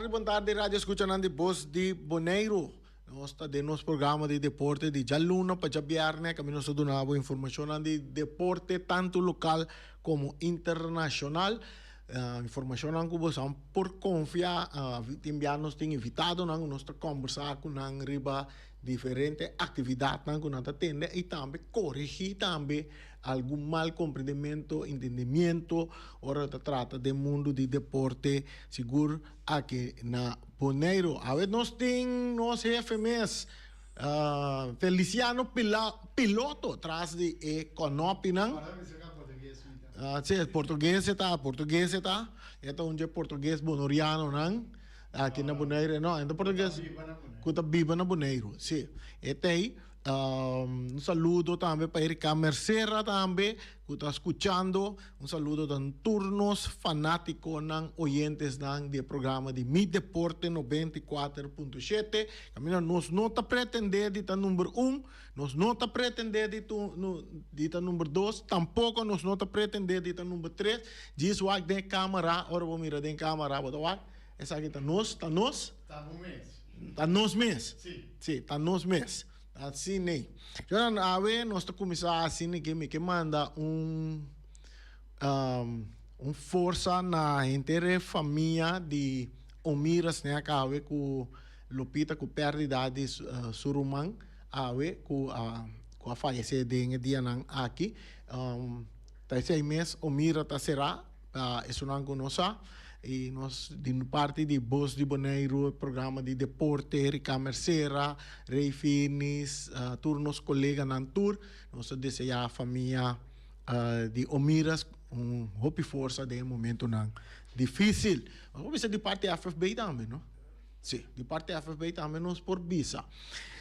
boa tarde, rádio escuchando de Voz de Boneiro. Nós está de nosso programa de deporte de já luna para já viernes, que nós damos informação de deporte tanto local como internacional. Informação que você por confiar, enviar-nos tem invitado, nós conversar com riba diferentes atividades que nós atende e também corrigir também algum mal compreendimento, entendimento, ora trata do mundo de deporte, seguro aqui na Boneiro. A ver, nós temos nosso jefe mês, Feliciano Piloto, atrás de Econopinang. Sim, português está. Ito unje português bonoriano nang aqui na Boneiro, não, então português kuta biba na Boneiro. Sim. Ete aí saludo também para Erika Mercera também, que está escuchando. Saludo de turnos fanáticos ng oyentes ng de programa de Mi Deporte 94.7. Camina nos nota pretender dita número 1, nos nota pretender dita número 2, tampoco nos nota pretender dita número 3. Diz o de câmera, ora vou mirar de câmera, botar essa aqui tá nos. Tá nos mês. Sim, tá nos mês. Assim, né? Então, a ver, nós estamos começando assim, que manda força na inteira família de Omiras, né? A ver, com Lupita, com perda de Surumang, a ver, com a falecer de dia aqui. Tá 6 meses, Omira tá será, isso não conosco. E nós, de parte de Voz de Boneiro, programa de deporte, Erika Mercera, Rei Finis, turnos colegas na tour, nós desejamos a família de Omiras hope força de momento não difícil. Vamos ver de parte da FFB também, não? Sim, de parte da FFB também nós por visa.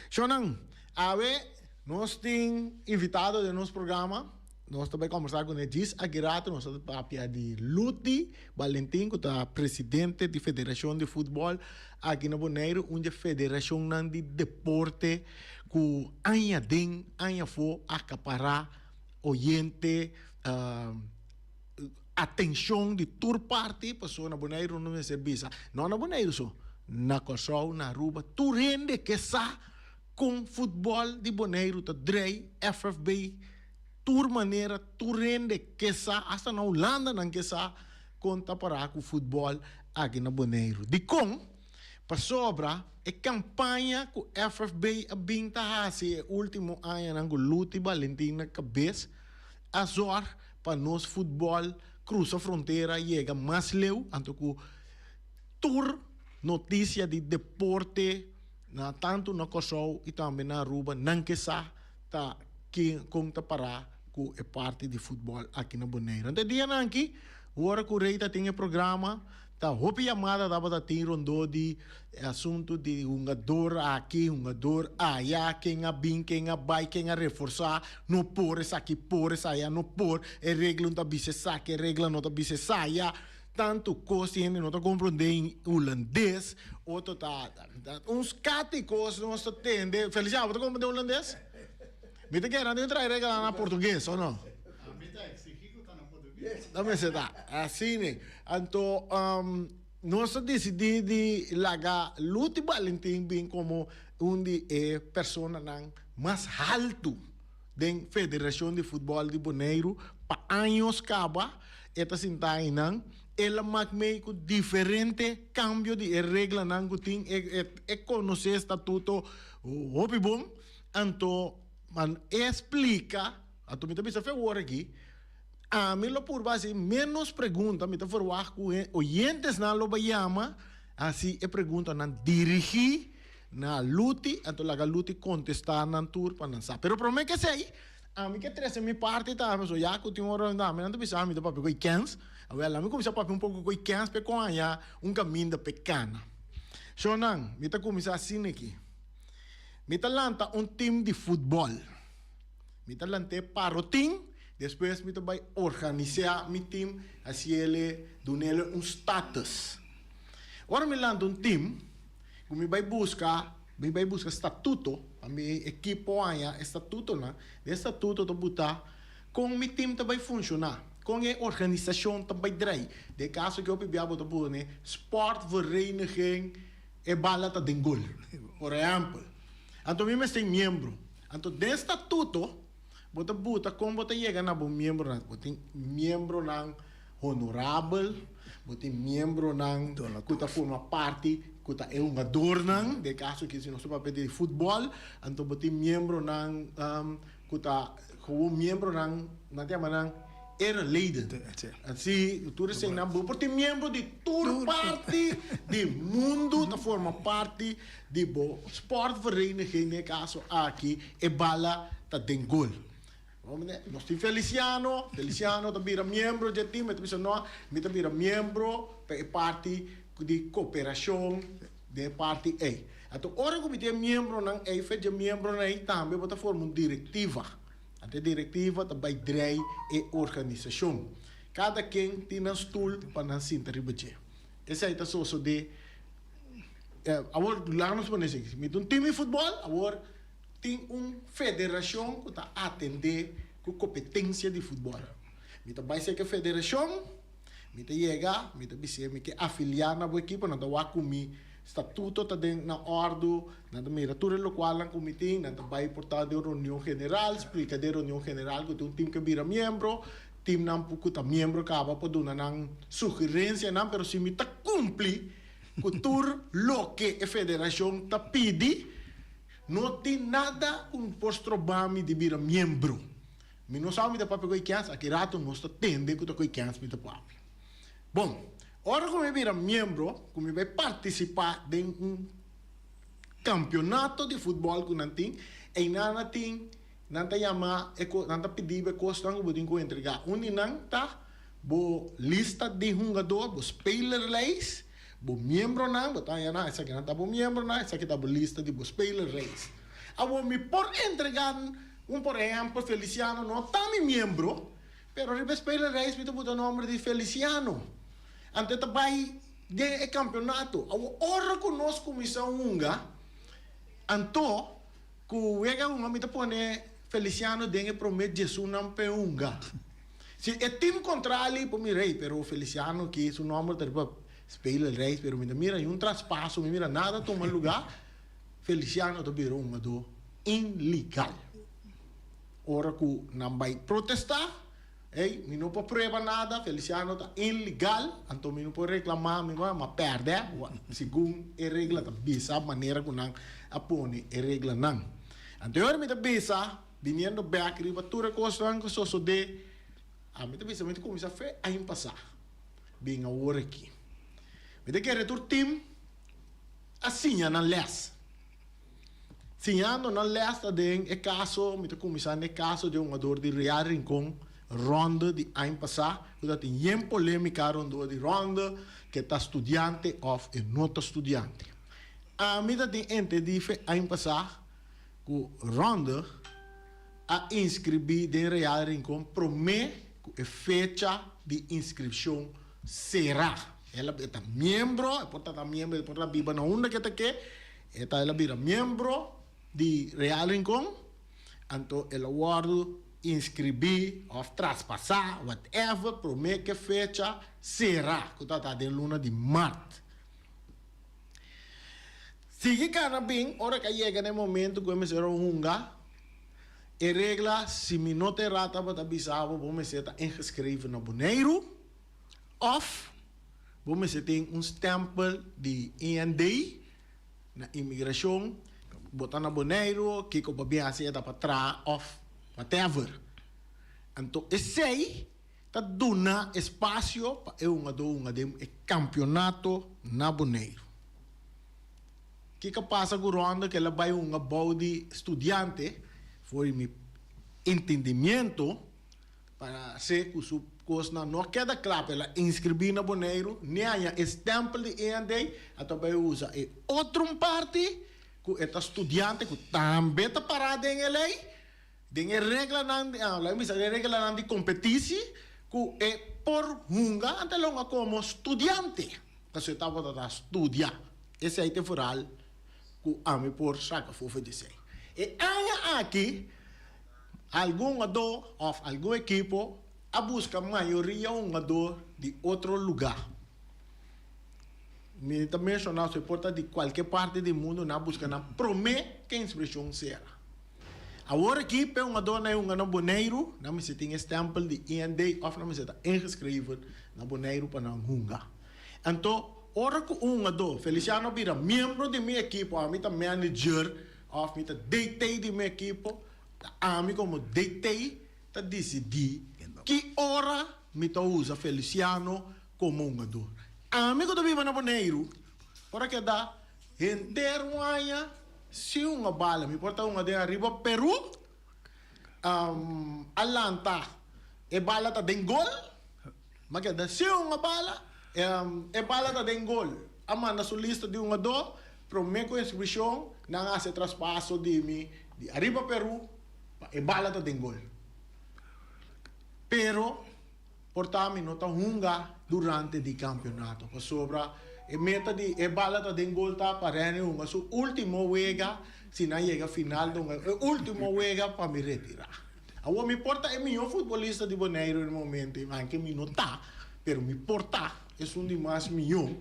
Shonan, a ver, nós temos invitado de nosso programa. Nós também conversar com o Edis Aguirato, nós estamos a de Luti Valentim, que é presidente da Federação de Futebol aqui na Boneiro, onde a Federação de Deporte, que ainda for acaparar oyente, atenção de toda parte, pessoa na Boneiro não é serviço. Não na Boneiro só, na Corsol, na Aruba, tu rende que sa com futebol de Boneiro, tá Drey, FFB, tur maneira, tu rende que sa, hasta na Holanda não que sa, conta para o futebol aqui na Boneiro. De com, para sobra, a campanha que o FFB a binta hasi, o último ano, ang Luti Valentim na cabeça, azor para nós futebol, cruza a fronteira, chega mais leu, anto que tur notícia de deporte, na, tanto na Kosovo e também na Aruba, não que sa, tá, que conta para que é parte de futebol aqui na Boneiro. Então, dia aqui, o hora que o rei tem programa, tá, roupa chamada dava da ter rondou de assunto de um jogador aqui, um jogador allá, quem a bem, quem a vai, quem a reforçar, não por essa aqui, por essa allá, não por, é regra não tá bise saque, é regra não tá bise saia, tanto coisa ainda não tá compreendendo em holandês, outro tá, uns cáticos nós tá tendo, Feliciano, você compreende holandês? Me te querendo entrar regra na português, ou não? A mim tá exigindo que tá na português. Também se dá. Assim, né? Então, nós decidimos de largar Luti Valentim bem como de pessoa mais alto da Federação de Futebol de Boneiro para anos caba, esta sintai não, ela meio diferente cambio de regra não que tem é conhecer estatuto o bom, então man explica, a tu me está fazendo aqui, a mim lo por base menos pergunta, me está fazendo com oyentes na lo bayama, assim é pergunta na dirigir na luti, então laga luti contestar na tour para não saber. Pero promete que sei, a mim que trece minha parte tá, mas já que tem hora não, mas não precisa me dar papel com cans, agora me começar papel um pouco com cans, para com aí caminho pequena. So não, me está começar assim aqui. Me talanta time de futebol. Me talante para o time. Depois me vai organizar meu time. Assim ele dá status. Agora me lanta time. Me vai buscar estatuto. A minha equipe aí estatuto na. De estatuto to botar com meu time vai funcionar. com a organização também drai. De caso que eu pedia a botar né, sportvereniging e bala ta dengol, por exemplo. Então, mesmo tem membro. Então, desse estatuto, bota como bota chega na bom membro, bota membro na honorável, bota membro na que forma parte, que é um adorno, de caso que se não se pode pedir futebol, então bota membro na como membro na tema na era leden. Assim, tu recém na boa, porque membro de toda parte do mundo, que forma parte de bo sportvereniging, no caso aqui, e bala ta dengol. Nós temos Feliciano também era membro do time, mas também era membro da parte de cooperação da parte A. Então, ora que tem membro não é feito membro não é também bota forma uma diretiva. A diretiva também drei e organização. Cada quem tem um stool para não se interromper. Esse aí tá só de agora lá nos podemos dizer, me um time de futebol, agora tem uma federação que está a atender com competência de futebol. Me vai ser que a federação, me chega, me dizer que afiliar na boa equipe, não está comigo estatuto está na ordem, na miratura local na comitê, na vai portar de reunião general, explica de reunião general que tem um time que vira membro, time não pouco tá membro acaba por dar uma sugerência não, pero se me tá cumpre com tudo lo que a federação tá pede, não tem nada um posto bami de vira membro. Me não sabe da papel que é, aqui rato não está tende que tá que é, me tá papo. Bom, ora como vira membro, como vai participar de um campeonato de futebol que não tem, e não tem, não tem chama, não tem pedido costa que pode entregar. Onde não tá, bo lista de jogador, bo spelerlijst, bo membro não, bo tá na, essa aqui não tá bo membro não, essa aqui tá bo lista de bo spelerlijst. Abo me por entregar por exemplo, Feliciano não tá mi membro, pero ribe spelerlijst me to botar nome de Feliciano. Ante também de campeonato, a hora que nós começamos unga, anto que wega unga me pone Feliciano dengue promete Jesus não pe unga. Se é time contrário por mim rei, pero Feliciano que su nome terpa spela el rei, pero mira um traspasso, mira nada toma lugar, Feliciano to biro unga do ilegal. Ora que não vai protestar, mi não pode provar nada, Feliciano está ilegal, então mi não pode reclamar, mas perde, segundo a regra da bisa, a maneira que não apone a regra não. Então, eu me bisa, vindo back, riba tudo coisa que só de, a me bisa, me começa a fazer a passar, bem a hora aqui. Me quer retornar time, assim na les. Sinhando na lista de é caso, me começar no caso de jogador de Real Rincón, ronda de ano passado, que tem polêmica ronda de ronda, que está estudante ou não está estudante. A mim tem entendido ano passado, que ronda a inscrever de Real Rincón promete que a fecha de inscrição será. Ela está membro, portanto membro, portanto viva na onda que está aqui, ela vira membro de Real Rincón, então ela guarda inscrever ou traspassar, whatever, promete que fecha será, que está de luna de março. Sigue cara bem, hora que chega no momento que começa a hunga, e regla, se me não te rata, para avisar, vamos ser inscrito no boneiro, ou vamos ter um stempel de END, na imigração, botar no boneiro, que o bebê aceita para trás, ou whatever. Então, esse aí está dando espaço para um campeonato na boneiro. O que passa com o Ronda? Que ela vai de estudante, foi meu entendimento, para ser que o coisa não queda claro, ela inscrever na boneiro, nem há stempel de END, até vai usar outra parte, que é estudante, que também está parado em lei, tem regra de competição, que é por hunga, até longa como estudante, que você estava a estudar. Esse aí é temporal, que a mim por saca fofa de sei. E aqui, algum ador ou algum equipo a busca maioria um jogador de outro lugar. Me também mencionar se porta de qualquer parte do mundo na busca na promete que a inscrição será. Agora aqui é um jogador na um boneiro, na me se tem stempel de IND of na me se está inscreven na boneiro para não hunga. Então, ora que um jogador, Feliciano vira membro de minha equipe, a mim tá manager, of me tá DT de minha equipe, a mim como DT tá decidir que hora me tá usa Feliciano como um jogador. A mim quando vive na boneiro, ora que dá inteiro aia se uma bala me porta uma de arriba Peru, Atlanta e bala tá den gol, mas que dá se uma bala e bala tá den gol, amanda sua lista de um jogador, promete com inscrição, não há se traspasso de mim de arriba Peru e bala tá den gol. Pero portami não tá hunga durante o campeonato, para sobra e meta de e bala tá den gol tá para unga su último juega se não chega final do último juega para me retirar. Agora me importa é melhor futebolista de Bonaire no momento, anche me não tá, pero me importa é um de mais melhor.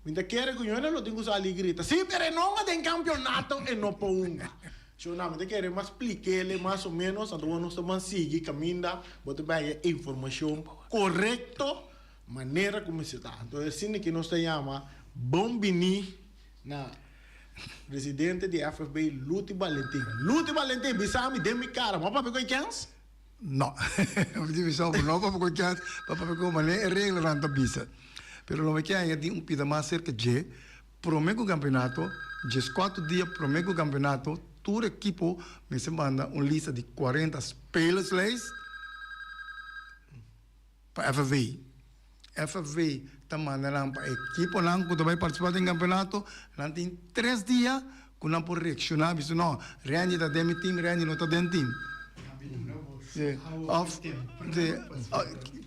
Ainda quero que eu não tenho ali grita, sim, pero não tem campeonato e não por unga. Eu não me quero mais explicar mais ou menos, então nós estamos seguir caminho, botar bem a informação correta maneira como se está. Então, é assim que nós chamamos Bombini, na presidente de FFB, Luti Valentim. Luti Valentim, bisami, demi cara, mas para pegar chance? No, divisão não para pegar chance, para pegar maneira regra ranta bisa. Pero lo que hay es un pida más cerca de prometo campeonato, 4 dias prometo campeonato, todo equipo me se manda uma lista de 40 spelerslijst para FFV. FFV está mandando para a equipe que vai participar do campeonato, tem 3 dias que não pode reaccionar, disse não, Randy está dentro do time, Randy não está dentro do time.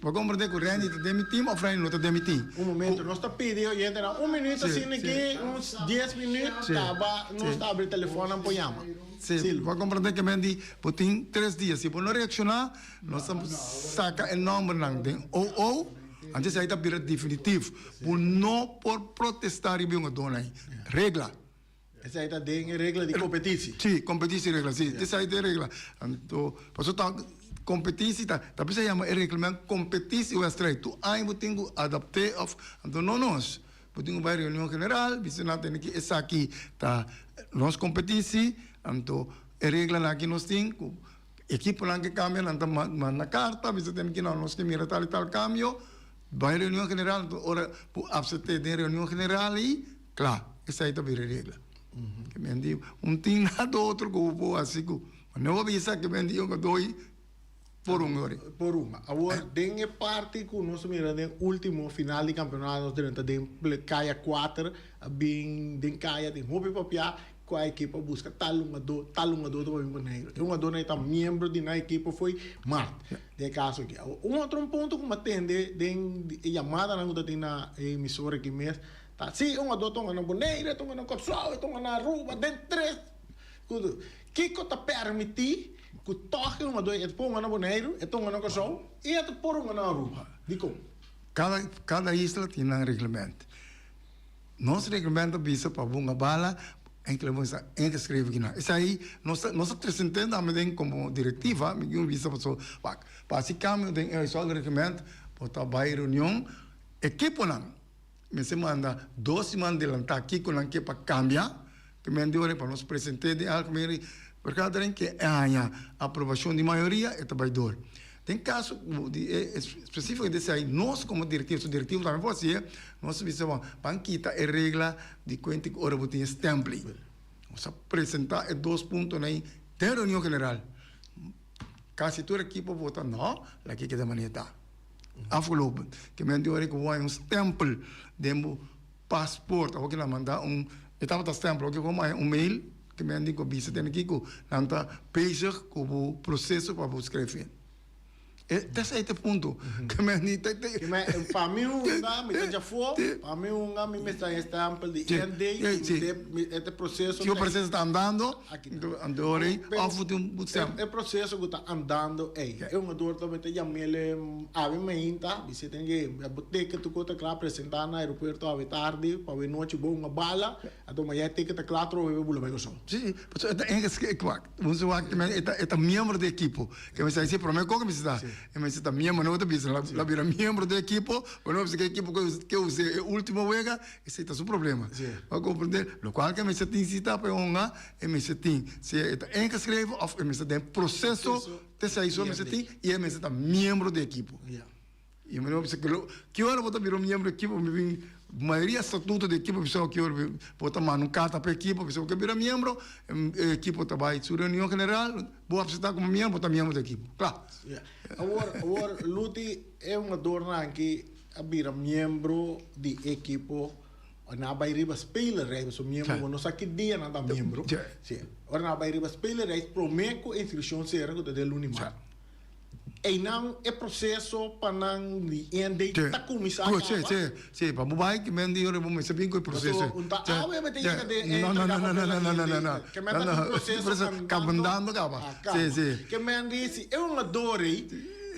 Para compreender que o Randy está dentro do time ou Randy não está dentro do time. Momento, nós estamos pedindo, gente, minuto assim, aqui, uns 10 minutos, nós está abrindo o telefone e apoiamos. Sim, para compreender que Mendy, tem 3 dias, se não reaccionar, nós saca o nome ou antes aí está vira definitivo, por não por protestar e bem o dono aí. Regra. Essa aí está dentro regra de competição. Sim, competição e regra, sim. Essa aí é regra. Então, por isso competição, tá precisa chamar regulamento competição ou estreia. Tu aí tem que adaptar of, então não nós. Tem uma reunião general, você não tem que essa aqui tá nós competição, então a regra aqui nós temos equipe lá que cambia, então manda carta, você tem que nós que mira tal e tal cambio. Vai reunião general, ora, por abster de reunião general e, claro, essa aí também é regra. Que me digo, tem nada outro que eu vou assim, mas não avisa que me digo que doi por hora. Por uma. Agora, tem parte que nós miramos no último final de campeonato, durante a caia 4, bem, tem caia, tem roupa papiar, com a equipe busca tal um jogador do Bonaire. Um jogador que está membro da equipe foi Marte. De caso aqui. Outro ponto que me atende de chamada na emissora aqui mesmo. Tá, sim, um jogador está na Bonaire, está na Corsol, está na Aruba, tem 3. Que está permitir que toque um jogador, é por na Bonaire, é na Corsol e é por na Aruba. Digo. Cada isla tem um regulamento. Nosso regulamento visa para uma bala. Em que vamos escrever aqui não. Isso aí nós apresentamos também como diretiva, me um visa para se caminho tem só o regulamento para trabalhar reunião, equipe não, me se manda 2 semanas adelantar aqui com a que para cambiar, que me deu para nós apresentar de algo mesmo, porque tem que a aprovação de maioria é trabalhador. Tem caso específico desse aí, nós como diretivo também pode ser, nós precisamos banquita a regra de quanto hora você tem template. Nós apresentar 2 pontos aí, tem reunião general. Quase toda a equipe vota não, lá que da maneira. Afloop, que me deu que vai um stempel de passaporte, ou que lá mandar etapa da stempel, ou que vai mail, que me diz que você tem aqui, que nanta page com o processo para escrever. Esse é o ponto. Que me Para mim, me já foi, para mim, me está em example de este processo. Se o processo está andando, andou aí, o processo que está andando, é uma dor também, tem a mele, a mim ainda, você tem que, ter que tu conta claro, apresentar no aeroporto à tarde, para ver noite boa, uma bala, a tua mulher tem que estar claro, trouxe o bolo bem só. Sim, você é membro da equipe, que me diz, para mim, como me está? Me diz, membro, não te diz, lá vira membro da equipe, quando você que a equipe que você é o último vega, esse é o seu problema. Para compreender, o qual que me se tem cita para onga, me se tem, se é escreve, ou me se tem processo, te sai isso, me se tem, e me se está membro da equipe. E me diz que hora você virou membro da equipe, me vem maioria estatuto da equipe, pessoal que bota mano carta para a equipe, pessoal que vira membro, a equipe trabalha em reunião general, boa apresentar como membro, bota membro da equipe. Claro. Agora, Luti é uma dor que vira membro da equipe, na vai riba speler, so membro, não sabe que dia nada membro. Ora na vai riba speler, prometo a inscrição será que é lunimar. E não é processo para não entender que está começando. Sim, para o bairro que me diz, eu vou saber que é processo. Não. Que me diz um processo andando, que me diz, é uma dor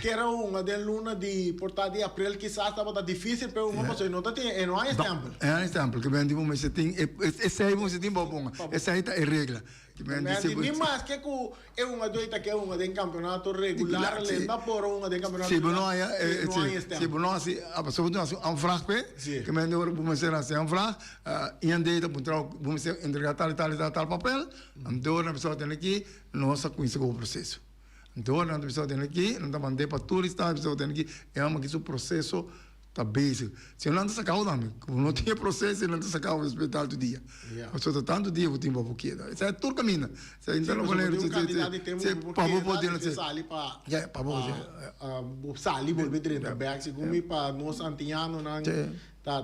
que era uma de luna de portada de abril, quizás estava difícil, mas uma pessoa não tem, não há exemplo. É exemplo, que me diz, mas você tem, esse aí você tem bom, essa aí é regra. Mas que é uma doita que é uma de campeonato regular, lenda por uma de campeonato regular. Se não assim, a pessoa não assim, um fraco, que me diz, vamos ser assim, um fraco, e andei da ponta, vamos entregar tal papel, então a pessoa tem aqui, nossa conhece o processo. Então, a pessoa tem aqui, não está mandando para turista, a pessoa tem aqui, é uma que o processo está básico. Se não anda sacado também, como não tinha processo, não anda sacado o hospital do dia. A pessoa está tanto dia, vou ter uma boqueta. Isso é tudo caminho. Se a gente não vai ler, se para o poder, não sei. Para sali, volver dentro da bag, se como para nós antianos, tá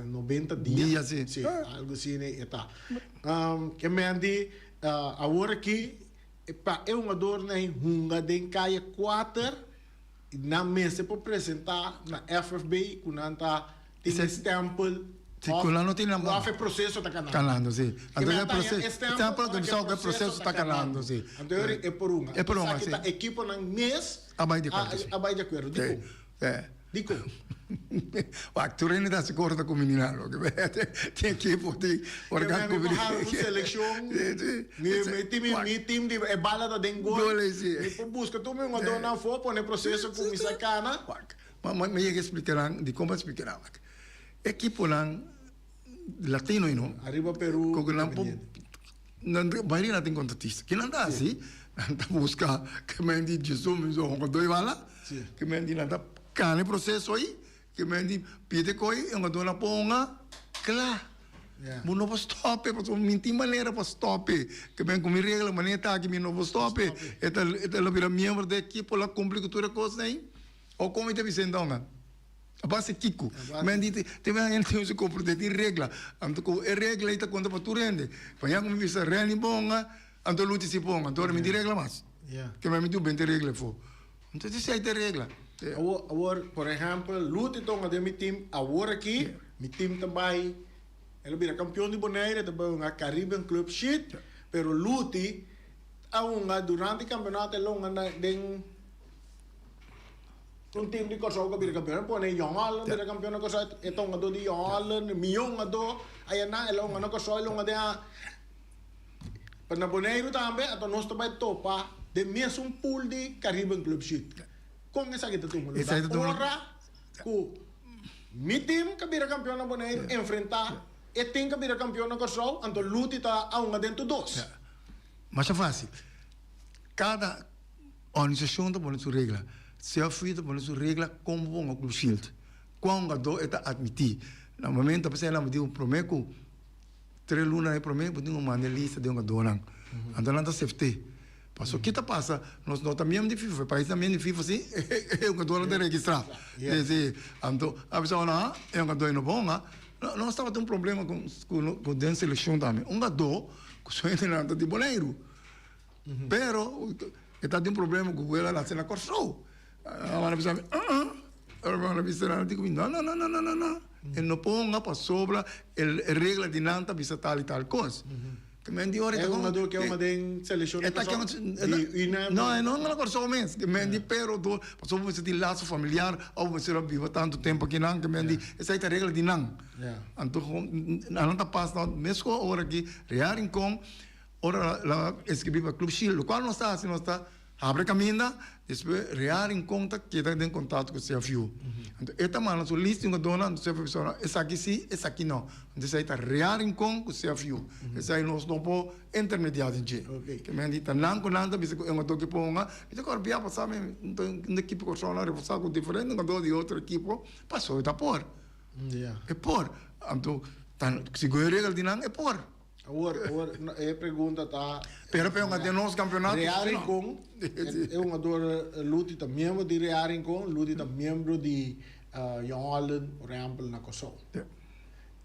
90 dias. Sim, algo assim, tá. Que me andi, agora aqui, é uma dor na hunga de caia 4 na mesa para apresentar na FFB quando anta tem stempel quando tem na mão o processo está canando sim então é processo stempel que só o processo está canando sim então é por uma sim a equipe na mês abai de acordo digo o actor ainda está se corta com o menino tem equipe tem organo com o seleção meu time de bala da dengo e busca tu uma dona for pôr processo com essa cana mas me ia explicar de como explicar equipe lá latino não arriba Peru com não vai não tem contratista que não dá assim anda buscar que me diz Jesus me com dois bala que me diz nada cane processo aí que me diz pide coi uma dona ponga claro não vou stop porque minha maneira para stop que me com minha regra maneira tá que me não vou stop é lá vira membro da equipe lá cumpre com toda coisa aí ou como te visendo não a base Kiko me diz tem que comportar de regra então com a regra está quando para tu rende para me visa rende ponga então luta se ponga então me diz regra mais que me diz bem de regra for então isso é de regra. Agora, por exemplo, luta então de meu time, agora aqui, meu time também, ele vira campeão de Bonaire, também uma Caribbean Club Shit, pero luta, durante o campeonato, ele tem time de Kosovo que vira campeão, põe Young Island, vira campeão de Kosovo, então do de Young Island, milhão do, aí na, ele na Kosovo, ele de para Bonaire também, então nós também topa de mesmo pool de Caribbean Club Shit. Com essa que tu ora com mi time que vira campeão na Bonaire enfrentar e tem que vira campeão na Kosovo então luta está a uma dentro dos mas é fácil cada organização tem a sua regra se a FIA tem a sua regra como vão o shield quando a do está admitir no momento você ela me deu prometo 3 lunas aí prometo tem uma lista de uma dona então não está safety. Passou que passa, nós também de FIFA, país também de FIFA sim, é um dono de registrar. Então, a pessoa não é um dono bom, nós estava tendo um problema com a seleção também. Um dono que só entra de Bonaire, pero está tendo um problema com ela na cena Kosovo. Agora a pessoa, agora a pessoa digo, não. Ele não ponga para sobra a regra de nanta bisa tal e tal coisa. Que me diz, É uma do que é uma de seleção de pessoa. Não é coisa só mesmo. Que me diz, pero do, passou você tem laço familiar, ou você não vive tanto tempo que não, que me diz, essa é a regra de não. Então, não está passando, mesmo hora aqui, rearem com, ora lá escrevi para Clube Chile, o qual não está assim, não está, abre caminho, depois rearem conta que está em contato com o CFU. Então, esta mano, se listing a dona do CFU, essa aqui sim, essa aqui não. Então, essa aí está rearem com o CFU. Essa aí nós não podemos intermediar em dia. Que me diz, não com nada, bisa eu estou aqui ponga, então agora via passar na equipe com o reforçar com diferente, não de outra equipe, passou está por. É por. Então, se ganha regra de não é por. Agora, a pergunta está... Pero de nosso campeonato... Rearem com, é uma dor, Luti está membro de Rearem com, Luti está membro de Young Holland, por exemplo, na Kosovo.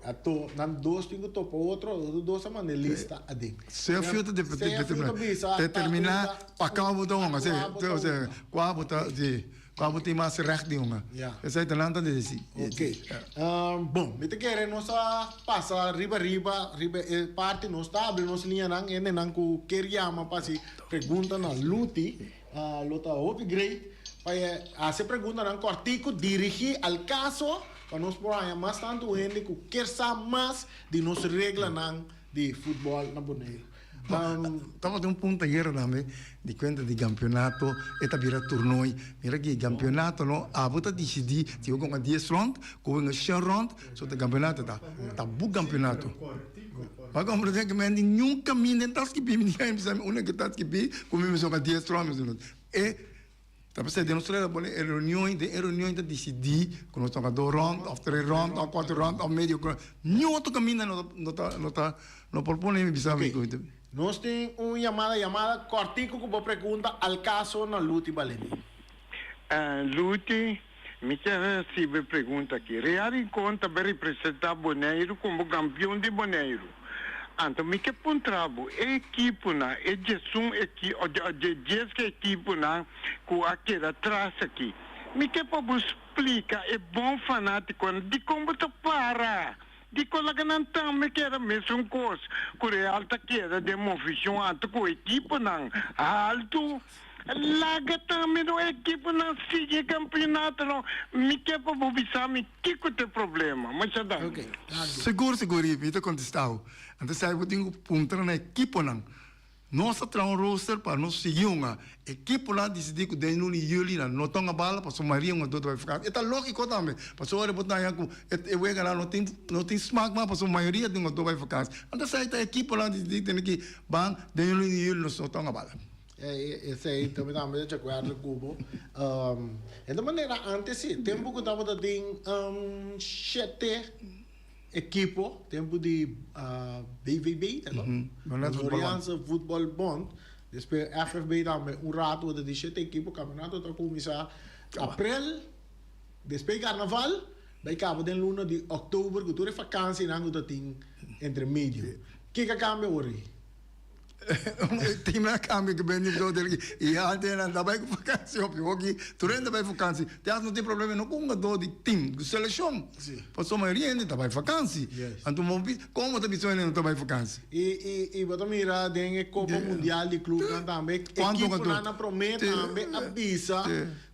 Então, nós dois temos que topar outro, dois são na lista ali. Se a filta determinar, para cá botar uma, qual botar mais recht de uma. Essa é a nanta de si. Ok. Bom, me te querem nós passa riba, parte não está abre nossa linha não, ainda não que queria mas passa pergunta na Luti, Lota upgrade, para se pergunta não cortico dirigir al caso para nós por aí mais tanto gente que quer saber mais de nossa regra não de futebol na Bonaire. Estamos de ponto ayer também de conta de campeonato eta vira torneio mira que campeonato não a bota decidir se eu com a 10 round com a 100 round so o campeonato tá bu campeonato mas como dizer que nenhum caminho não que bem ninguém precisa uma que tá que bem como mesmo com a 10 round e tá pensando de nossa reunião de decidir com nós toca 2 round ou 3 round ou 4 round ou meio nenhum outro caminho não propõe me bisa Nós temos uma chamada cortico com uma pergunta al caso na Luti Baleni. Luti, me quer receber pergunta aqui. Real em conta para representar Bonaire como campeão de Bonaire. Então, me quer pontrabo, a equipe na, a gestão aqui, a equipe na, com aquela atrás aqui. Me quer para você explicar, é bom fanático, de como tu para. De colega não também que era mesmo coisa. Que Real tá que era de uma oficina alta com a equipe não alto. Laga também a equipe não sigue campeonato não. Me quer para avisar me que tem problema. Mas já dá. Seguro, me está contestado. Então sai eu tenho ponto na equipe não. Nossa trão roster para nós seguir uma equipe lá decidir que de no Yuli não tão a bala para somaria uma dor vai ficar. É lógico também. Para só olhar botar aí é o ega lá não tem smack mas para sua maioria de uma dor vai ficar. Então sai a equipe lá decidir tem que ban de no Yuli não tão a bala. Esse aí também de acordo com o Cubo. De maneira antes sim, tempo que estava dando 7 equipo, tempo de BVB, tá bom? Aliança Futebol Bond, depois FFB também, rato de 7 equipo, campeonato está começar abril, depois carnaval, vai acabar de luna de outubro, que tu é vacância, não tu tem entre meio. Que cambia hoje? Tem uma câmera que vem dele e a antena da vai com vacância porque tu renda vai vacância tem não tem problema não com do de time de seleção para sua maioria ainda tá vai vacância então como tá bisou não tá vai vacância e bota mira tem Copa Mundial de clube também equipe na promete também avisa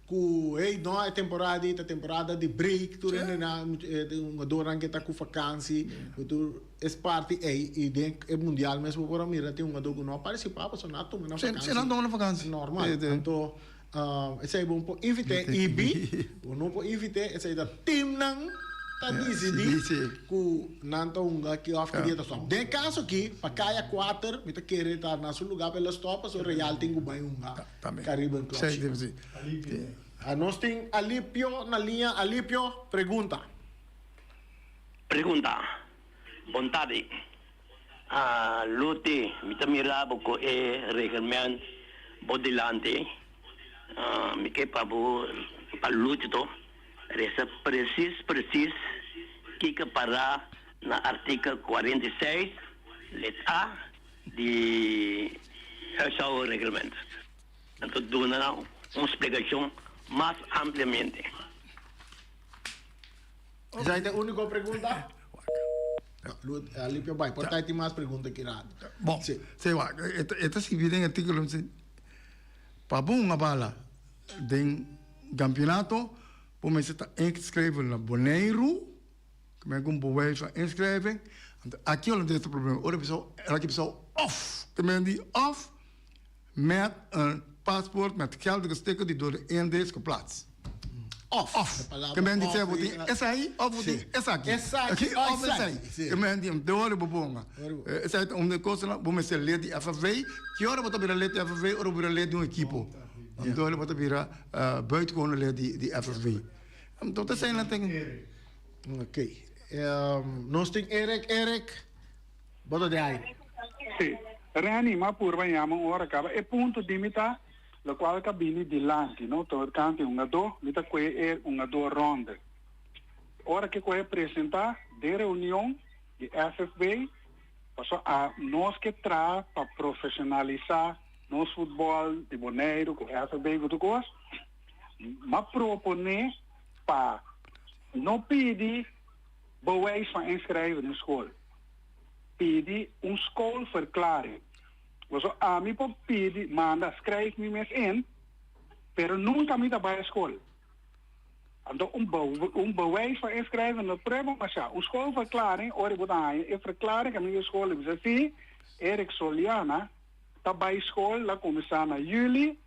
que não é temporada de break tu renda uma dor que tá com vacância tu é parte é mundial mesmo para mira tem uma dor que não participar para na toma na vacância não na vacância normal então esse é bom para invitar IB ou não para invitar esse é da team não tá decidir que não tá que off dia tá só de caso aqui para caia 4 me tá querer estar na seu lugar pelas topas o Real tem que vai Caribbean Club nós tem Alipio na linha Alipio pergunta boa tarde Luti me tá mirando com o regramento bodilante me que para Luti to resta precis que para na artigo 46 letra A de seu regramento então dona uma explicação más ampliamente. Esa es la única pregunta. Alipio Bay, por ahí más preguntas que nada. Bom, Sí. sei lá, esta se vê em artigo para uma bala de campeonato, por me está inscrever na Boneiro, que me com boa inscrever. Aqui não tem esse problema. Ela que pessoa off, que me diz off, met paspoort met geld gesteken die door de END's geplaatst. Off. Que me diz essa aí, off, essa aqui. Essa aqui, Aqui, off, essa aí. sim. Que me diz, de hora bobonga. Essa aí, uma coisa, vamos ser lei de FV, que hora você virar lei de FV, hora virar lei de um equipo. Então, ele pode virar buitengewoon lid die FFV. Dat zijn dat dingen. Ok. Nós temos Eric. Bota de aí. Sì, Rani, ma pur veniamo ora cava e punto dimita la quale cabini di lanti, no? Torcanti una do, mita que è una do ronde. Ora che que presenta de reunião di FFB, passo a nós que tra para profissionalizar nos futebol de Boneiro, com FFB, com tudo ma propone para não pedir bewijs van inschrijven in school. Pedir schoolverklaring. Dus a mim pode pedir, manda, schrijf me mes in, pero nunca me dá bij school. Então, bewijs van inschrijven, dat prima, maar ja, schoolverklaring, ora botaai, e verklaring aan mijn school, dus assim, Eric Soliana, tá bij school, la começar na juli,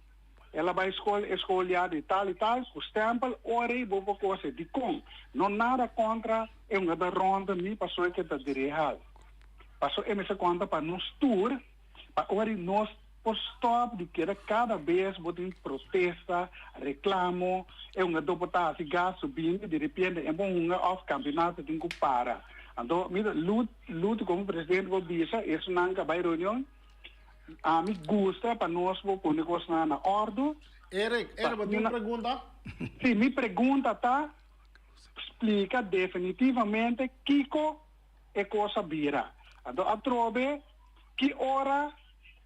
ela vai escolher de tal e tal, o stempel, ora e boa coisa, de com. Não nada contra, é uma da ronda, me passou que está direito. Passou essa conta para nos tour, para ora nós, por stop, de que cada vez botem protesta, reclamo, é uma dobrada de gás subindo, de repente, é bom uma off campeonato de para. Então, luto como presidente do BISA, isso não vai reunião, a mim gusta para nós pôr negócio na ordem. Eric, uma pergunta? Sim, minha pergunta tá explica definitivamente Kiko é coisa vira. Então, a trobe que hora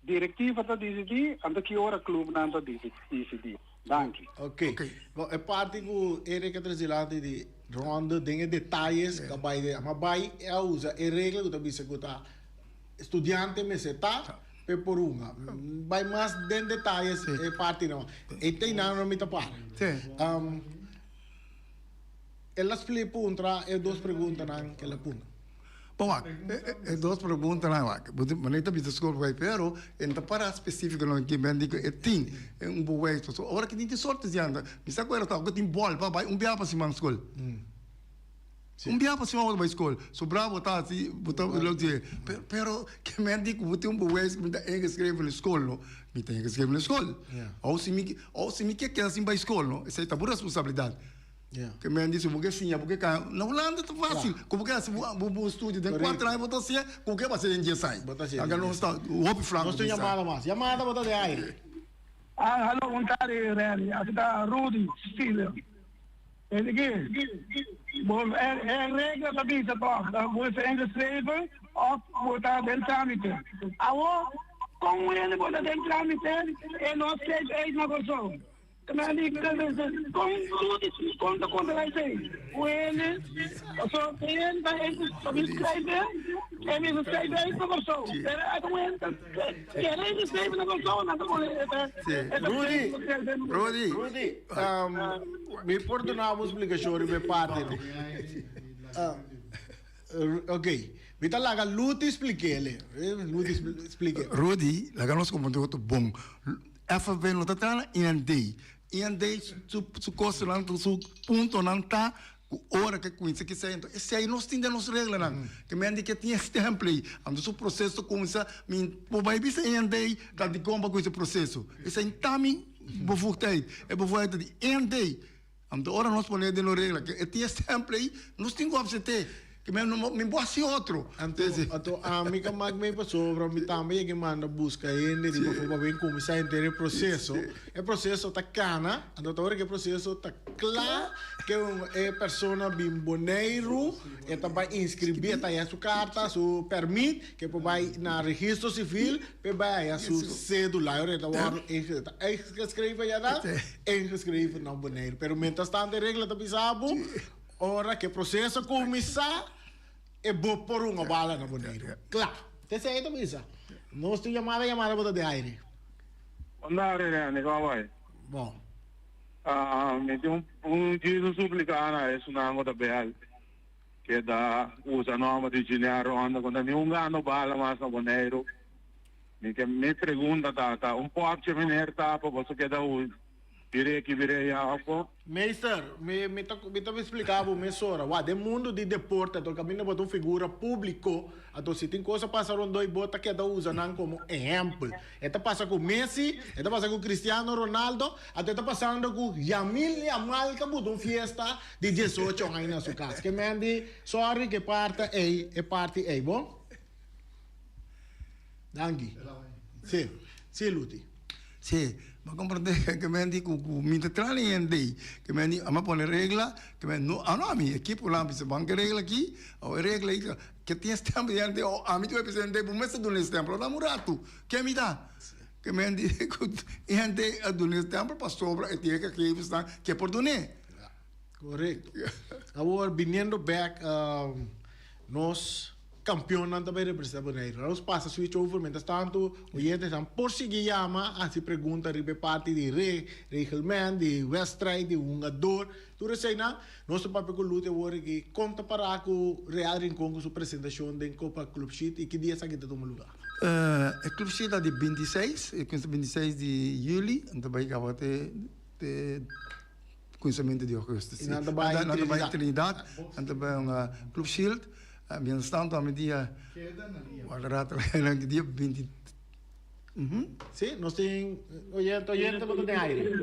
diretiva está decidir, então que hora clube não está decidir. Danke. Ok. Bom, é parte que Eric está de ronda, tem detalhes que vai de, mas vai usa a regra que também se gusta estudante me se tá por uma. Vai mais de detalhes é parte não. E tem não me tapar. Sim. Ela explica outra e duas perguntas que ela põe. Bom, duas perguntas não é. Mas nem também escola vai pero, então para específico não que bem digo, tem bom way. Ora que tem sorte de anda. Me sabe agora tá, que tem bola, vai biar para cima escola. Biar para cima da escola. So bravo tá assim, botar lo dizer. Pero que me digo, tem bom way que me tem que escrever na escola, me tem que escrever na escola. Ou se me quer assim para escola, não? Essa é a responsabilidade. Que me diz porque sim, porque cá na Holanda é fácil, como que assim o estúdio tem 4 anos botar assim, como que vai ser em dia sai. Agora não está o hobby franco. Nós temos chamada bota de aí. Hallo, vontade Rani, ada Rudy Stiller. Ele que bom é regra da vida toch, você ingeschreven of botar dentro trâmite. Awo como ele botar dentro trâmite e nós temos aí na pessoa. Kena di konta vai ser. O ele, só tem vai escrever, ele escreve isso na pessoa. Era doente. Querem escrever na pessoa, não Rudy, me perdonamos explicação de parte. Ok. Vita laga Luti expliquele. Rudy, laga nós como muito bom. FV não está trazendo IND. IND su costa não su ponto não tá hora que começa que sai então esse aí nós temos nos regras não que me indica que tinha esse template ando su processo começa min po vai bisa IND da de como com esse processo esse aí também bofutei é bofutei de IND ando hora nós põe de no regra que tinha esse template nós temos que obter que me boa assim outro. Então, a amiga mag me passou para mim também que manda busca ainda, tipo, foi para bem começar a entender o processo. O processo tá cana, então agora que o processo tá claro, que é pessoa bem boneiro, e também inscrever, tá aí a sua carta, seu permit, que vai na registro civil, vai a sua cédula, então agora escreve já dá, escreve não boneiro. Pero mientras tanto a regra tá pisado, ora que o processo começar, é bom por uma bala na boneiro. Claro, você sei também isso. Nós temos chamada boda de aire. Andare, Rani, como vai? Bom, Me tem Jesus suplicana, é uma água da Beal, que dá, usa nome de dinheiro, anda quando nenhum gano bala mais no boneiro. Me pergunta, tá, pouco de minério, tá, para você que dá o virei algo. Meester, me tá explicando, me sora, de mundo de deporte, então caminho para uma figura público, então se tem coisa passaram dois botas que usa como exemplo. Está passando com Messi, está passando com Cristiano Ronaldo, até está passando com Yamil Yamal, que botou uma fiesta de 18 anos na sua casa. Que me diz, sorry, que parte é bom? Dangi. Sim, Luti. Sim, mas compreender que me digo me trani ende, que me digo ama pone regla, que me no, não a mim equipe lá se banca regla aqui, ou regla aí que tem tempo de ande, a mim tu representante por mês do nesse tempo, lá murato, que me dá, que me digo ende do nesse tempo para sobra e tinha que está que por doné. Correto. Agora, vindo back, nós campeão também representa Boneiro. Nós passa switch over, mientras tanto, o gente estão por seguir chama, assim pergunta ribe parte de Regelman, de Westray, de Ungador. Tu receina, nosso papel com luta agora que conta para o Real Rincón com sua apresentação da Copa Club Sheet e que dia sai que toma lugar. O Club Sheet é de 26, 26 de julho, então vai acabar de conhecimento de Augusto. E nada vai Trinidad, então vai um Club Shield. Mientras tanto, a medida dia 20. Sim, nós temos oyente para todo aire.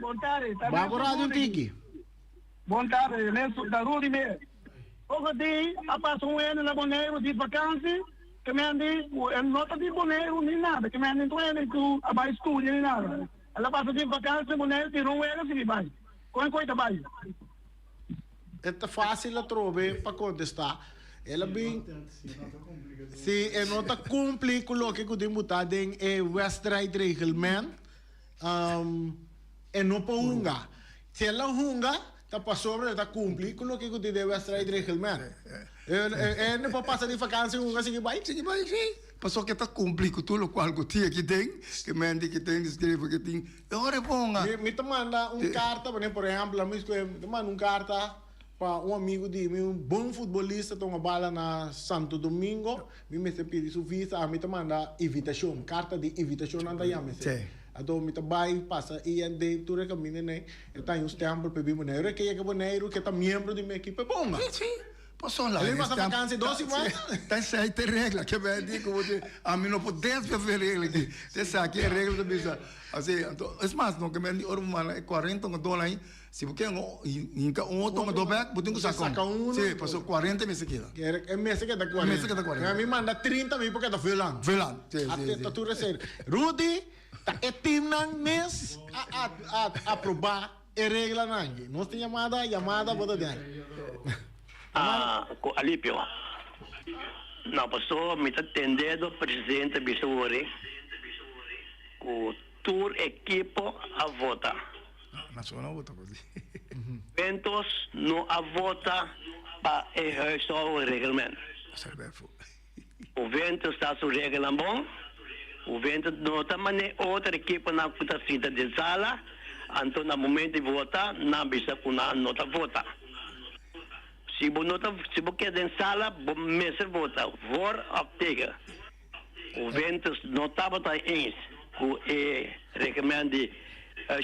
Boa tarde. Vai para o rádio Tiki. Boa tarde, Nelson da Rudi me. Hoje dia, a passar ano na Boneiro de vacância, que me ande, nota de Boneiro nem nada, que me ande que a vai estúdio nem nada. Ela passa de vacância, Boneiro tirou ano se vai. Coisa vai. É fácil a trover para contestar. Ela bem. Se é nota cumpre com o que eu tenho botado em Westray Regelman, é não para hunga. Se ela hunga, tá para sobre, tá cumpre com o que eu tenho Westray Regelman. É não para passar de vacância hunga, se vai, sim. Passou que está cumprido tudo o qual que tem, que mende que tem, escreve que tem. Agora ponga. Me manda carta, por exemplo, me manda carta para amigo de mim, bom futebolista, tem uma bala na Santo Domingo, me pede sua visa, me manda invitação, carta de invitação anda aí, então me vai passa e ande tu recomenda né, está em tempo para vir Boneiro, que é que Boneiro que está membro de minha equipe, bom. Sim. Passou lá. Ele passa vacância 12 semanas. Tem certa regra que vai dizer que a mim não pode fazer regra aqui. Você sabe que é regra da bisa. Assim, então, é mais não que me diz, é 40 $, se você outro $, botem com saca um. Sim, passou 40 meses aqui. É mês que dá 40. Me manda 30 mil porque está filando. Filando. Até tu recebe. Rudy, é time nan mês a aprovar a regra nan. Nós tem chamada boda de Alípio, não passou, me está atendendo o presidente Bissouri, o tour equipo a vota. Nacional vota por si. Ventos não a vota para exercer o regulamento. O vento está sobre o regulamento bom, o vento não está mané outra equipa na puta cita de sala, então no momento de votar, não bisa com a nota vota. Se você quer em sala, você vota. Voor of tegen. O vento não está botando eens. O regimento de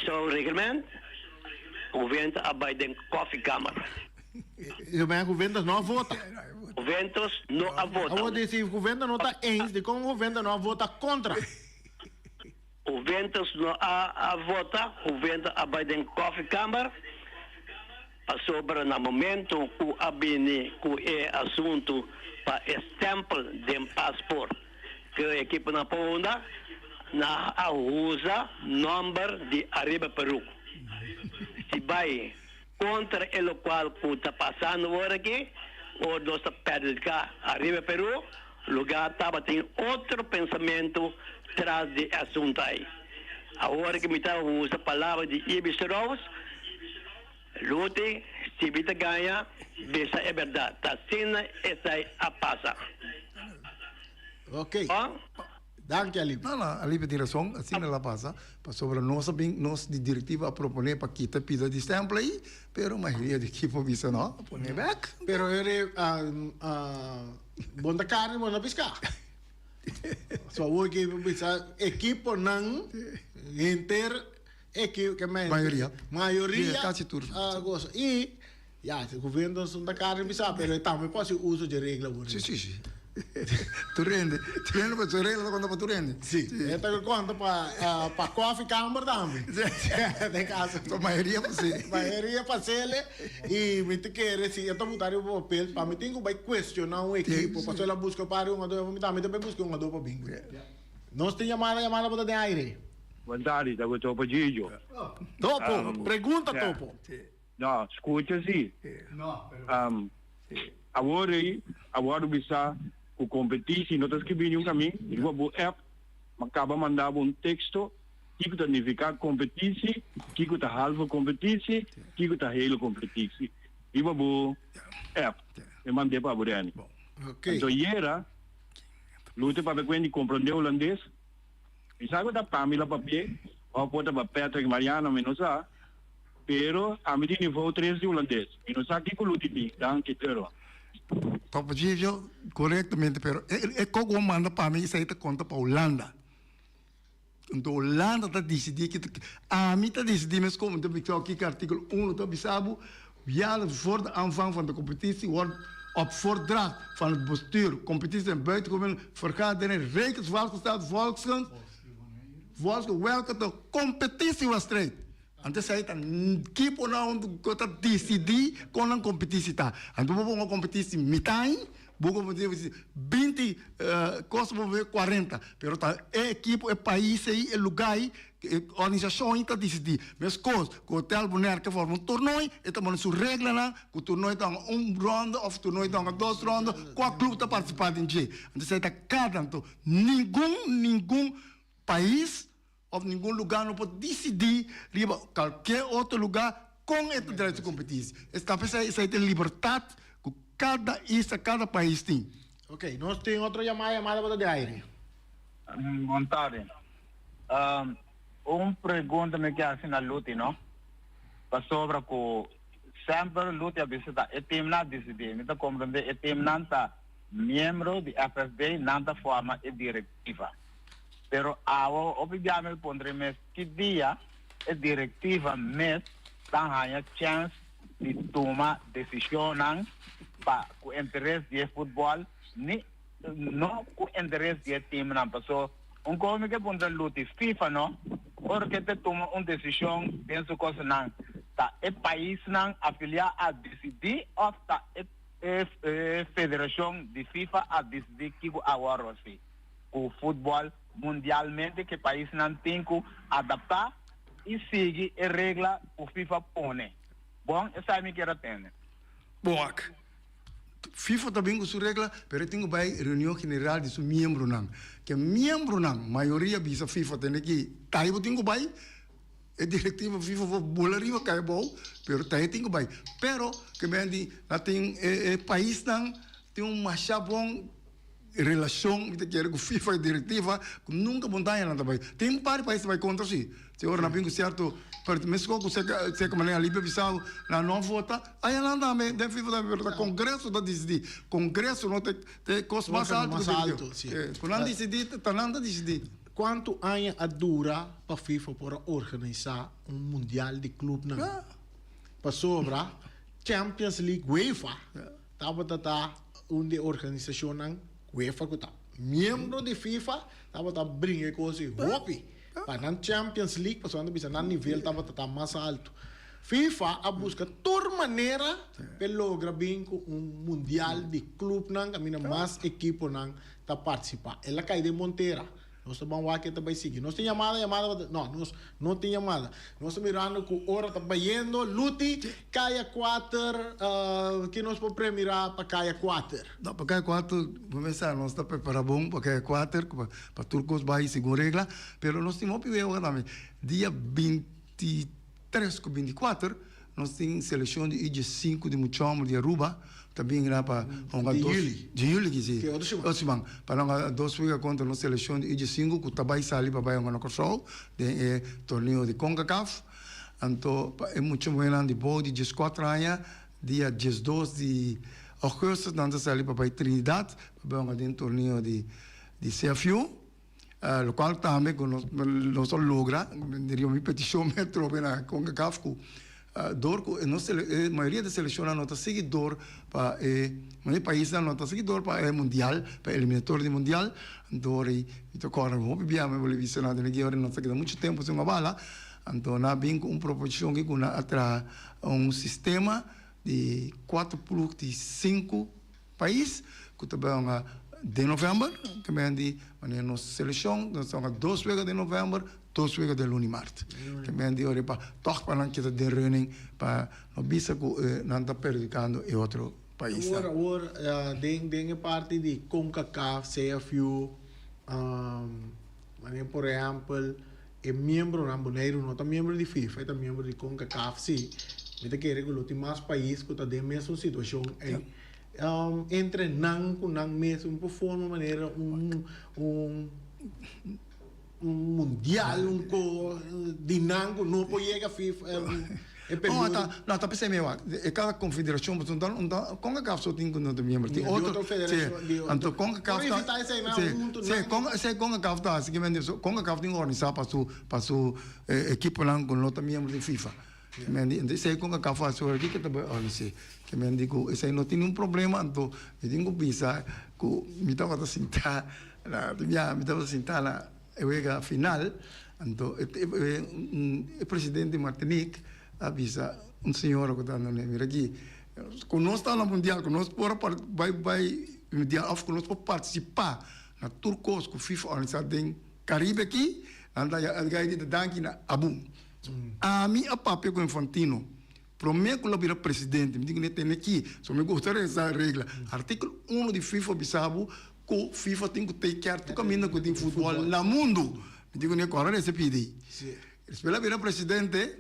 zo'n regiment. O vento abai den koffiekamer. Eu venho o vento não vota. O vento não a vota. Eu disse o vento não está eens, de como o vento não vota contra. O vento não a vota. O vento abai den koffiekamer. pa sobra na momento ku abini ku e assunto pa stempel de passport que a equipe na ponda na usa number de Arriba Peru. Se vai contra o qual está passando agora aqui, ou nós perdemos cá Arriba Peru, lugar estava tem outro pensamento atrás de assunto aí. Agora que me está usa a palavra de Ibis Rose, lute, se vita ganha, essa é verdade. Tá sendo essa aí a passa. Ok. Ah? Danke, Alípio. Não, Alípio tem razão, assim ela passa. Sobre nós, nós de diretiva a propor para quitar pida de stempel aí, pero a maioria de equipe visa não, põe back. Pero ele, bonda carne, bonda pescar. So, o que bisa equipo não inter equipo que maioria quase tudo. Gosta. E já, o governo não dá carne bisa, pero também pode uso de regra. Sim. Tu rende para tu regra quando para tu rende. Sim. Então conta para coffee camber também. De caso. A maioria para ser. Maioria para ser e me te quer se eu tô botando o papel para me tenho vai questionar um equipo para ela busca para uma do me também busca uma do para bingo. Nós tem chamada para de aire. Boa tarde, da Topo Gigio. Topo, pergunta Topo. No, escuta assim. Agora bisa o competição, não está que vem um caminho, igual o app, acaba mandar um texto, que está significar competição, que está halva competição, que está hele competição. Igual o app, eu mandei para a Buriani. Então, era, luta para ver quem compreende o holandês, e sabe da Pamela papel, ou pode para Patrick Mariana, menos a, pero a mim nível 3 de holandês, e não sabe que luta tem, dan que terá. Topo Gigio, corretamente, pero como manda para mim, isso aí está conta para Holanda. Então, Holanda está decidindo que a mim está decidindo, mas como eu aqui artigo 1 está bisabo, já voor de aanvang van de competitie wordt op voordracht van het bestuur, competitie en buitengewoon vergadering, rekens vastgesteld volkskunst, welke de competitie was strijd. Ante sai ta kipo na on kota decidi con a competição. Ante bobo uma competição mitai, bobo competição 20 costa bobo 40, pero ta equipo e país aí e lugar organização tá decidi. Mas coisa, o hotel boner que forma torneio, e também sua regra na, que o torneio dá ronda ou torneio dá 2 rondas, qual clube tá participando em G. Ante sai ta cada então nenhum país ou nenhum lugar não pode decidir riba qualquer outro lugar com esse direito de competição. Esta pessoa tem liberdade que cada país tem. Ok, nós temos outra chamada para de aire. Boa tarde. Pergunta me que assim na luta, não? Para sobre que sempre luta a visita e time na decidir. Me tá compreender e time não tá membro de FSB não tá forma e diretiva. Pero obviamente pondremos que dia a diretiva mes dan hanya chance de tomar decisão para o interesse de futebol ni não com o interesse de time não passou como que pondrá luta FIFA não porque te toma uma decisão penso que não tá o país não afiliar a decidir ou tá federação de FIFA a decidir que agora assim o futebol mundialmente que o país não tem que adaptar e seguir a regra que o FIFA põe. Bom, essa é a minha queira ter. Bom, FIFA também com sua regra, mas tem que ir reunião general de seus membros não. Que membros não, maioria bisa FIFA tem que tá aí tem que ir, a diretiva FIFA vou bolariva cai bom, pero tá aí tem que ir. Pero que bem de lá tem país não tem bom relação que quer com FIFA e diretiva que nunca montanha nada vai tem países que vai contra si se ora na bingo certo para México que se como a Líbia Bissau na não vota aí lá também da FIFA da congresso da decidir congresso não tem custo mais alto quando decidir tá nada decidir quanto anos a dura para FIFA para organizar mundial de clube não para sobra Champions League UEFA tá onde organização não UEFA que tá membro de FIFA tava tá brinca com esse hopi para na Champions League passando bisa na nível tava tá mais alto FIFA a busca toda maneira para lograr bem mundial de clube nang camina mais equipo nang tá participar. Ela cai de Monteira. Nós estamos aqui também seguir. Nós tem chamada, não, nós não tem chamada. Nós estamos mirando com hora tá indo, luti, caia 4, que nós podemos mirar para caia 4. Não, para caia 4, vamos pensar, nós estamos preparados bom para caia 4, para turcos vai segundo regra, pero nós temos que ver agora também. Dia 23 com 24, nós temos seleção de IG5 de Muchamo, de Aruba, também irá para de julho que sim. Osimang, para 2 weeks contra a seleção de IG5 que também sali para vai uma show de torneio de CONCACAF. Então é muito bom de boa de 14 anos, dia 12 de agosto nós sali para vai Trinidad para um torneio de CFU. Lo qual também nós logra, diria uma petição metro na CONCACAF dor a maioria da seleção não está seguidor para o país não está seguidor para o mundial para o eliminatório do mundial então então agora vamos ver a Bolívia nada ninguém não está quedando muito tempo sem uma bala então na bem com proposição que com atra sistema de 4 plus de 5 países que também de novembro que me de nossa seleção nós são 2 weeks de novembro 2 weken de luni maart. Que men die ore pa toch pa kita de running pa no bisa ku nanta perdicando e outro país. Ora den parte de CONCACAF, CFU, por exemplo, é membro na Boneiro, não é membro de FIFA, é membro de CONCACAF, sim. Mita que regular tem mais países que está dentro da mesma situação. Entre nang com nang mesmo por forma maneira mundial dinâmico não pode chegar a FIFA não tá pensando mesmo cada confederação então CONCACAF só tem quando tem membro tem outro então CONCACAF se CONCACAF tá assim que CONCACAF tem organizar para su equipe lá com outro membro de FIFA então se CONCACAF faz o que também organiza que me digo esse não tem problema então eu tenho que pensar que me estava sentar me estava sentar lá a final, então o presidente de Martinique avisa senhor que está no mira aqui, conosco está no mundial, conosco vai mundial, of conosco participar na turcos que FIFA organizado em Caribe aqui, anda a gaide de danki na Abu. A mim a papel com Infantino, prometo que ele presidente, me digo nem tem aqui, só me gostaria dessa regra, artigo 1 de FIFA bisabu que FIFA tem que ter care do caminho que tem futebol no mundo. Me digo nem agora esse pedi. Espera vir o presidente,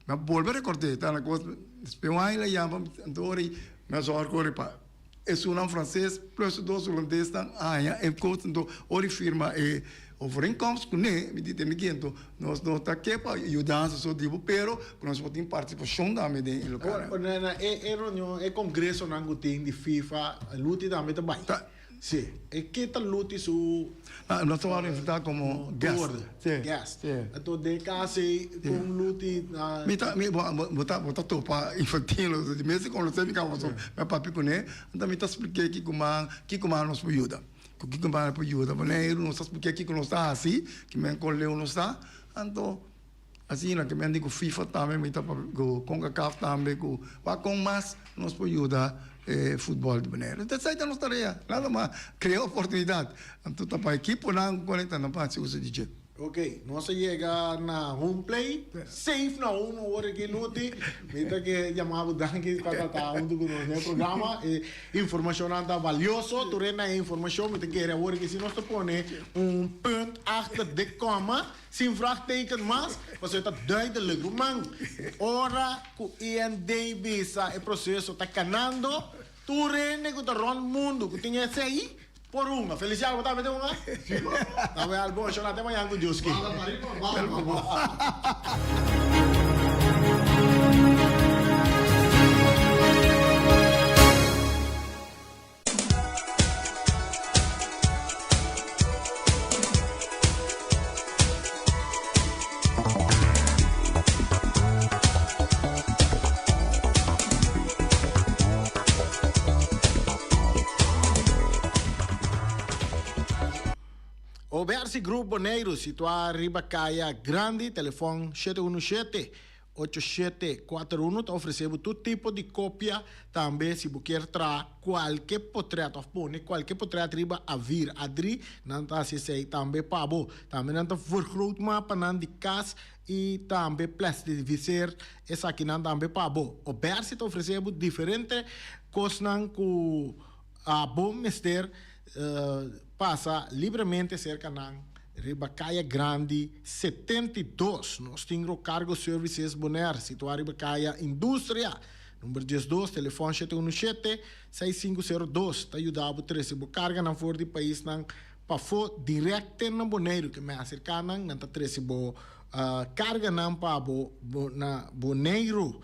mas volver a recordar, tá na coisa, espera ele chama, Antori, mas só agora para é um francês plus 2 holandeses estão é coisa então ori firma overeenkomst com me diz me que então nós não tá aqui para ajudar so tipo pero nós podemos participação da me de local. Reunião congresso não tem de FIFA luta também também. Sim, e que tal luta su nós estamos invitados como guest. Então de casa com luta me botar topa infantil de mês com você me causa meu papi com ele então me tá expliquei que como nós pode ajudar que como pode ajudar Boneiro nós expliquei aqui que nós está assim que me colheu nós está então assim na que me digo FIFA também me tá com CONCACAF também com mais nós pode ajudar futebol de Boneiro. Então, essa é a nossa tarefa. Nada mais. Criar oportunidade. Então, para a equipe, não conecta, para se usa DJ. Ok. Nós chegamos na home play. Safe na hora que lute. Mita que chamava Danke para estar junto com nós no programa. Informação está valiosa. Tu rena a informação. Mita que era a hora que se nós põe ponto achter de coma. Sem vraagteken mais. Você está duidelijk. Man, ora que END visa o processo está canando. Tu rena que está rond mundo. Que tinha esse aí. Por uma. Feliciano, botar meter uma? Tá bem, algo, eu não tenho mais algo de Deus. O Bersi Grupo Boneiro, situado Ribacaia Grande, telefone 717 8741 te oferecemos todo tipo de cópia também se você quer trazer qualquer portrait of pone qualquer portrait riba a vir adri nanta se sei também pabo também nanta vergroot mapa nan de cas e também plastic de viser essa aqui nanta também pabo o berse te oferecemos diferente cosnan com a bom mister passa livremente cerca nan Ribacaia Grande 72. Nós temos Cargo Services Bonaire, situado em Ribacaia Indústria. Número 12, telefone 717-6502. Está ajudando a trazer a carga na fora do país para for direto na Bonaire, que me acerca na trazer a carga para Bonaire.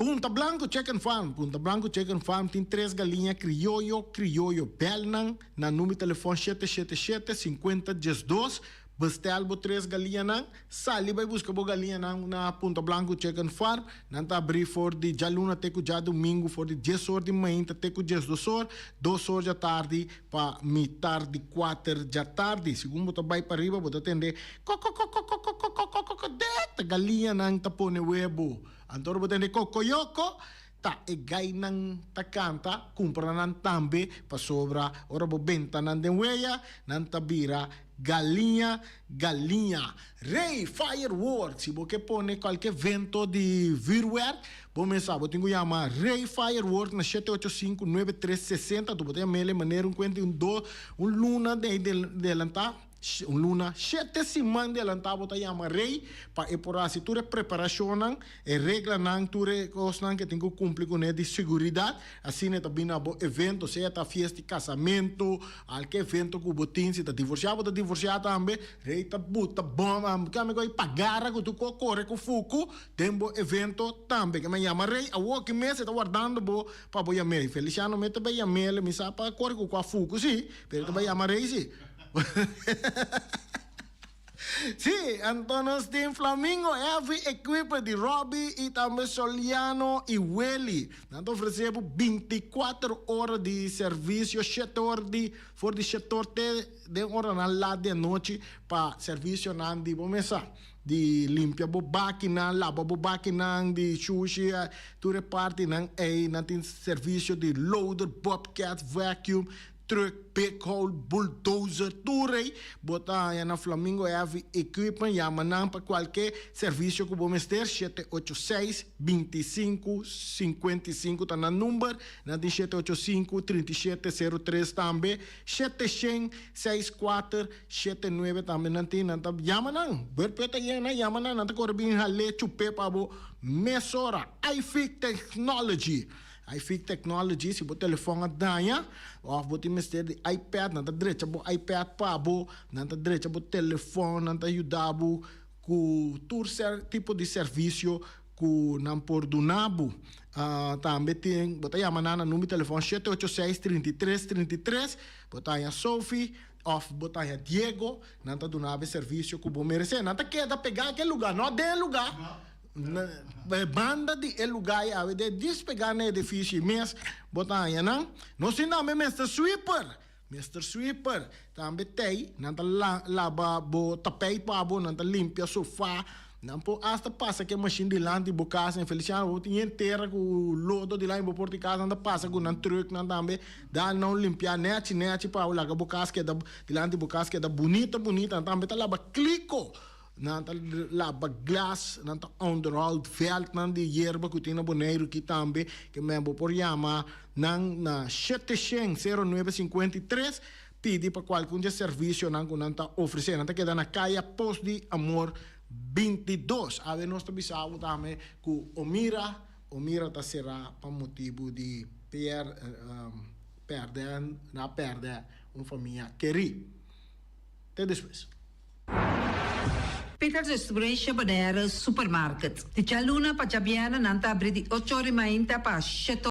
Punta Blanco Chicken Farm. Punta Blanco Chicken Farm tem 3 galinhas criollo belnang na número de telefone 777-5012. Bestel 3 galinhas nang. Sali vai buscar bo galinha nang na Punta Blanco Chicken Farm. Nanta abrir for de jaluna teco já domingo for de 10 horas de manhã teco 10 horas, 2 horas da tarde para mitar de 4 da tarde. Segundo tu vai para riba, você atender galinha nang tapone webo. Antoro boten de cocoyoco, ta e gai nang takanta, compra nan tambe, pa sobra, ora bo benta nan den weya, nan tabira, galinha. Ray Fireworks, se você pone qualquer evento de virtual, bom mensagem, eu tenho que chamar Ray Fireworks na 785-9360, tu pode chamar ele maneira luna de lantar. Luna 7 semanas de lantar bota chama rei para epurar se tu preparação e regla nang tu coisas que tem que cumprir com de segurança assim né também na evento seja tá festa de casamento qualquer evento que botin se tá divorciado também rei tá buta bom que me vai pagar que tu corre com fuco tem bo evento também que me chama rei a walk mês tá guardando bo para boia me Feliciano me também chama ele me sabe para corre com fuco sim pero também chama rei sim. Sim, então nós temos Flamingo Heavy Equipment de Robbie e também Soliano e Welly. Nós oferecemos 24 horas de serviço, 7 horas de 7 horas de hora na lá de noite para serviço de bomesa. De limpia máquina, lava máquina, de sushi, tu reparte, não tem serviço de loader, bobcat, vacuum, truck, backhoe, bulldozer, turei, botar na Flamingo Heavy Equipment, chama para qualquer serviço que vamos ter, 786-2555, tá no número, na 785-3703 também, 764-79 também, não tem, chama não, berpeta chama não, tá correndo halé, chupe para bo, mesora, iFix Technology. iFix Technology, se o telefone danha, ou você mister de iPad, não tá direito, o iPad para bo, não tá direito, o telefone, não tá ajudando com todo tipo de serviço que não por do nabo. Também tem, você chama na número de telefone 786-3333, você a Sophie, ou você a Diego, não tá do nabo serviço que você merece, não tá querendo pegar aquele lugar, não é lugar. Banda de lugar de despegar no edifício mas botar aí não sei não Mr. Sweeper também tem não tá lava bo tapete para bo não tá limpia sofá não pô hasta passa que a machine de lá de casa em Feliciano tinha inteira com o lodo de lá em porta de casa não passa com um truque não também dá não limpar net para o lá que casa que é de lá de casa que é bonita também tá lava clico nanta laba glass nanta underhold veld nan de yerba que tem na Bonaire que também que membo por chama nan na 700-0953 pedi para qualquer serviço nan nanta oferecer nanta queda na caia Post de Amor 22 a ver nós bisao também que Omira tá será para motivo de perder uma família querida até depois. Peter Distribution Bonaire Supermarket. Di Chaluna pa Jabiana nanta abri di 8 ore mainta pa 7